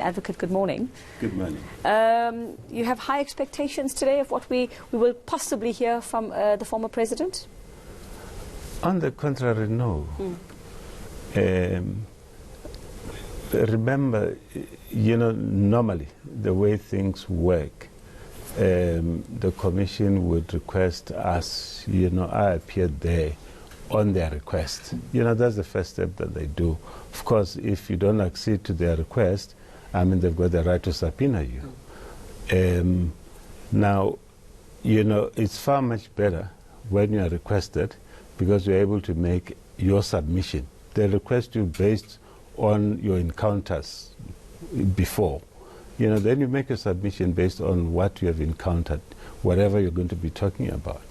Advocate, good morning. Good morning. You have high expectations today of what we will possibly hear from the former president? On the contrary, no. Remember, normally the way things work, the commission would request us, I appeared there on their request. That's the first step that they do. Of course, if you don't accede to their request, they've got the right to subpoena you. Now, it's far much better when you are requested because you're able to make your submission. They request you based on your encounters before. Then you make a submission based on what you have encountered, whatever you're going to be talking about.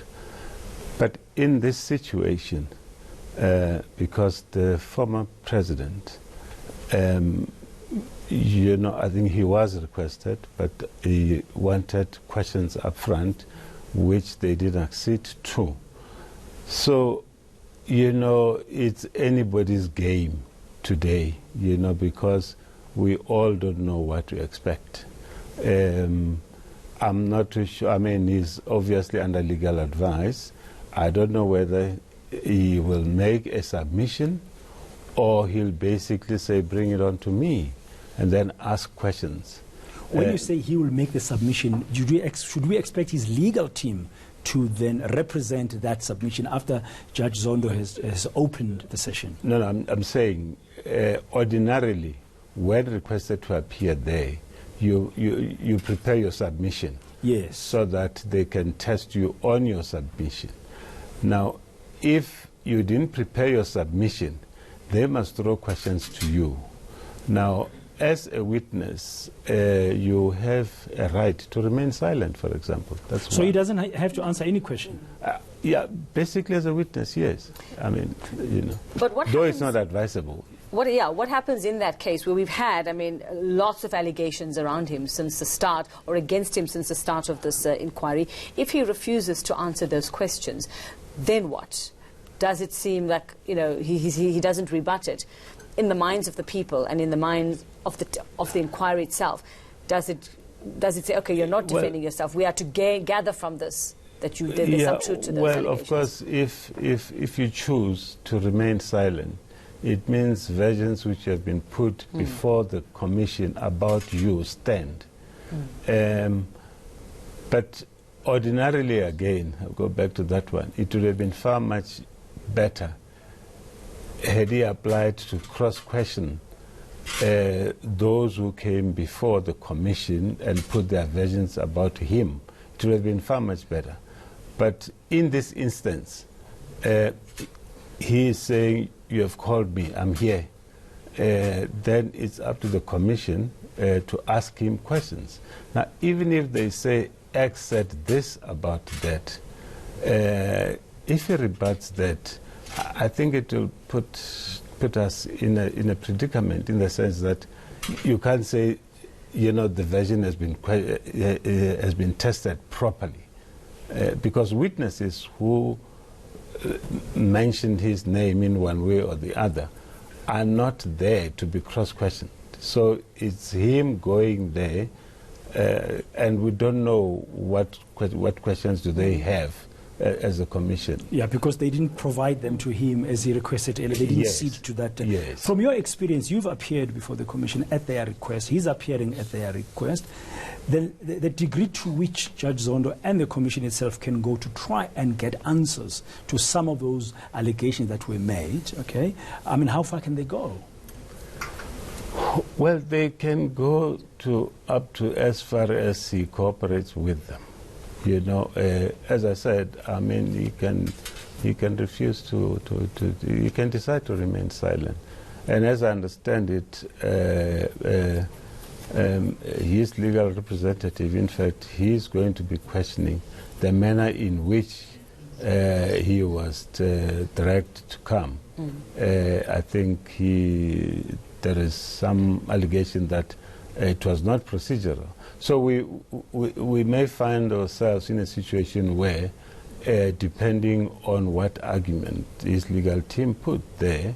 But in this situation, because the former president, I think he was requested, but he wanted questions up front, which they didn't accede to. So, it's anybody's game today, because we all don't know what to expect. I'm not too sure. He's obviously under legal advice. I don't know whether he will make a submission or he'll basically say, bring it on to me, and then ask questions. When you say he will make the submission, should we expect his legal team to then represent that submission after Judge Zondo has opened the session? No, I'm saying ordinarily, when requested to appear there, you prepare your submission. Yes. So that they can test you on your submission. Now, if you didn't prepare your submission, they must throw questions to you. Now, as a witness, you have a right to remain silent, for example. That's so he doesn't have to answer any question? Yeah, basically as a witness, yes. But what though it's not advisable. What happens in that case where we've had, lots of allegations around him since the start, or against him since the start of this inquiry? If he refuses to answer those questions, then what? Does it seem like, he doesn't rebut it? In the minds of the people and in the minds of the inquiry itself, does it say, okay, you're not defending yourself, we are to gather from this that there's some truth to those allegations? Well, of course, if you choose to remain silent, it means versions which have been put before the commission about you stand. But ordinarily, again, I'll go back to that one, it would have been far much better had he applied to cross-question those who came before the commission and put their versions about him. It would have been far much better. But in this instance, he is saying, you have called me, I'm here. Then it's up to the commission to ask him questions. Now, even if they say X said this about that, if he rebuts that, I think it will put us in a predicament, in the sense that you can't say, the version has been tested properly, because witnesses who mentioned his name in one way or the other are not there to be cross-questioned. So it's him going there, and we don't know what questions do they have as a commission. Yeah, because they didn't provide them to him as he requested earlier. They didn't cede to that. Yes. From your experience, you've appeared before the commission at their request. He's appearing at their request. The degree to which Judge Zondo and the commission itself can go to try and get answers to some of those allegations that were made, okay? How far can they go? Well, they can go up to as far as he cooperates with them. As I said, he can refuse he can decide to remain silent. And as I understand it, his legal representative, in fact, he is going to be questioning the manner in which he was dragged to come. I think there is some allegation that it was not procedural. So we may find ourselves in a situation where, depending on what argument his legal team put there,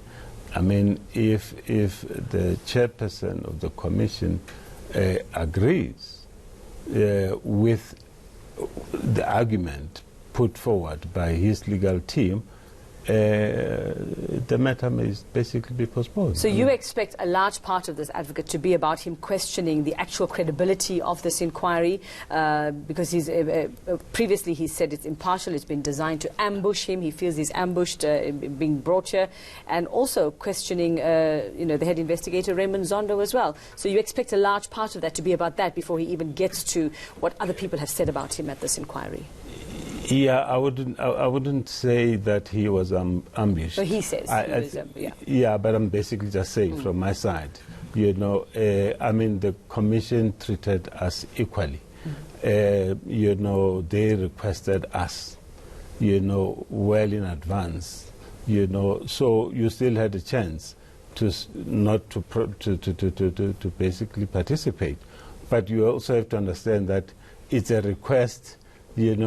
if the chairperson of the commission agrees with the argument put forward by his legal team, the matter may basically be postponed. So you expect a large part of this, advocate, to be about him questioning the actual credibility of this inquiry, because he's previously he said it's impartial, it's been designed to ambush him. He feels he's ambushed, being brought here, and also questioning, the head investigator Raymond Zondo as well. So you expect a large part of that to be about that before he even gets to what other people have said about him at this inquiry. Yeah, I wouldn't say that he was ambushed. So he says he was, yeah, but I'm basically just saying from my side, the commission treated us equally. They requested us, well in advance, so you still had a chance to basically participate. But you also have to understand that it's a request, in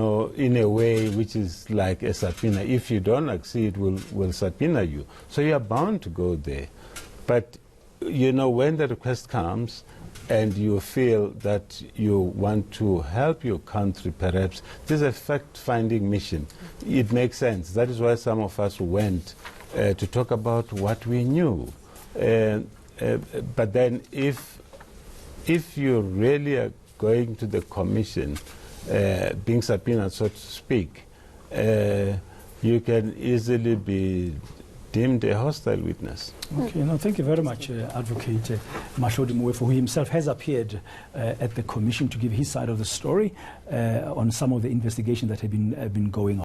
a way which is like a subpoena. If you don't accede, we'll subpoena you. So you are bound to go there. But, when the request comes and you feel that you want to help your country, perhaps, this is a fact-finding mission. It makes sense. That is why some of us went to talk about what we knew. But then if you really are going to the commission, being subpoenaed, so to speak, you can easily be deemed a hostile witness. Okay, thank you very much, Advocate Mahlodi Mwefu, who himself has appeared at the commission to give his side of the story on some of the investigations that have been going on.